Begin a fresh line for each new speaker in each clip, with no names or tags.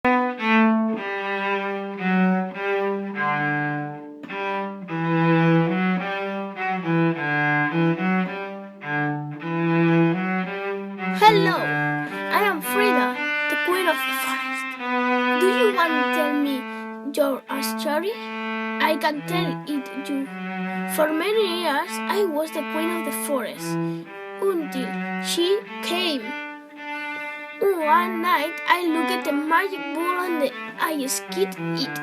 Hello, I am Frida, the Queen of the Forest. Do you want to tell me your story? I can tell it you. For many years, I was the Queen of the Forest until she came. One night, I looked at the magic ball and I skipped it.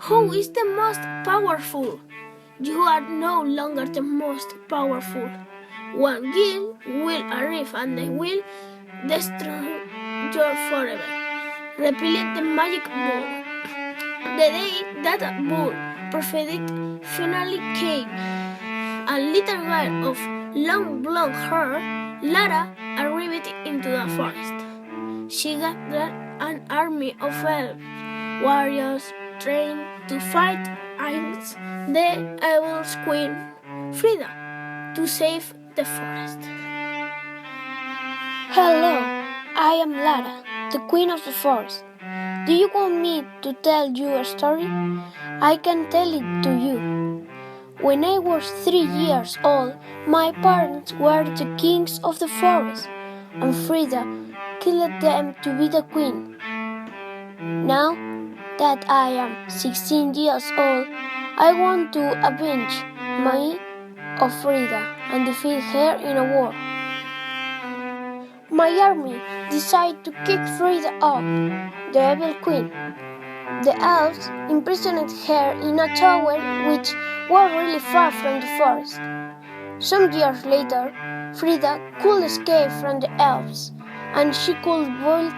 Who is the most powerful? You are no longer the most powerful. One girl will arrive and they will destroy you forever. Repeat the magic ball. The day that ball prophetic finally came, a little girl of long blonde hair, Lara, arrived into the forest. She gathered an army of elf warriors trained to fight against the evil queen, Frida, to save the forest.
Hello, I am Lara, the Queen of the Forest. Do you want me to tell you a story? I can tell it to you. When I was 3 years old, my parents were the kings of the forest, and Frida killed them to be the queen. Now that I am 16 years old, I want to avenge me of Frida and defeat her in a war. My army decided to kick Frida out, the evil queen. The elves imprisoned her in a tower which was really far from the forest. Some years later, Frida could escape from the elves, and she could build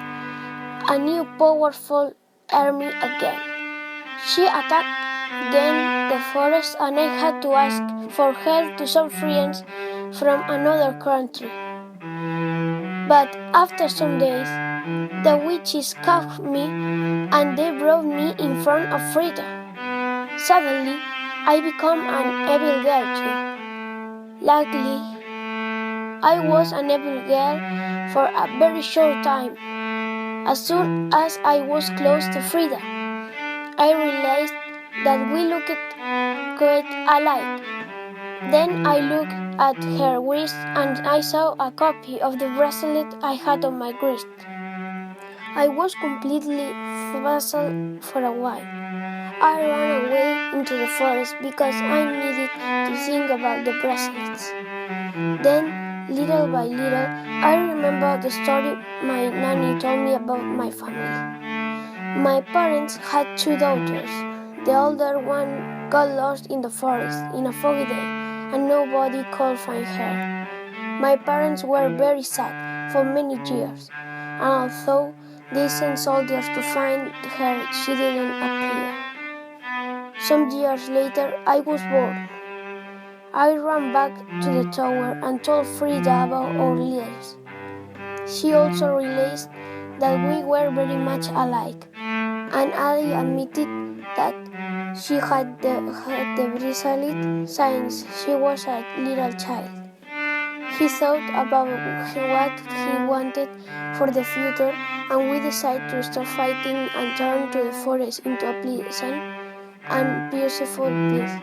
a new powerful army again. She attacked again the forest, and I had to ask for help to some friends from another country. But after some days, the witches caught me and they brought me in front of Frida. Suddenly, I became an evil girl too. Luckily, I was an evil girl for a very short time. As soon as I was close to Frida, I realized that we looked quite alike. Then I looked at her wrist and I saw a copy of the bracelet I had on my wrist. I was completely puzzled for a while. I ran away into the forest because I needed to think about the bracelets. Then, little by little, I remembered the story my nanny told me about my family. My parents had 2 daughters. The older one got lost in the forest in a foggy day, and nobody could find her. My parents were very sad for many years, and although they sent soldiers to find her, she didn't appear. Some years later, I was born. I ran back to the tower and told Frida about our lives. She also realized that we were very much alike, and I admitted that she had the bracelet since she was a little child. He thought about what he wanted for the future, and we decided to stop fighting and turn to the forest into a pleasant and beautiful place.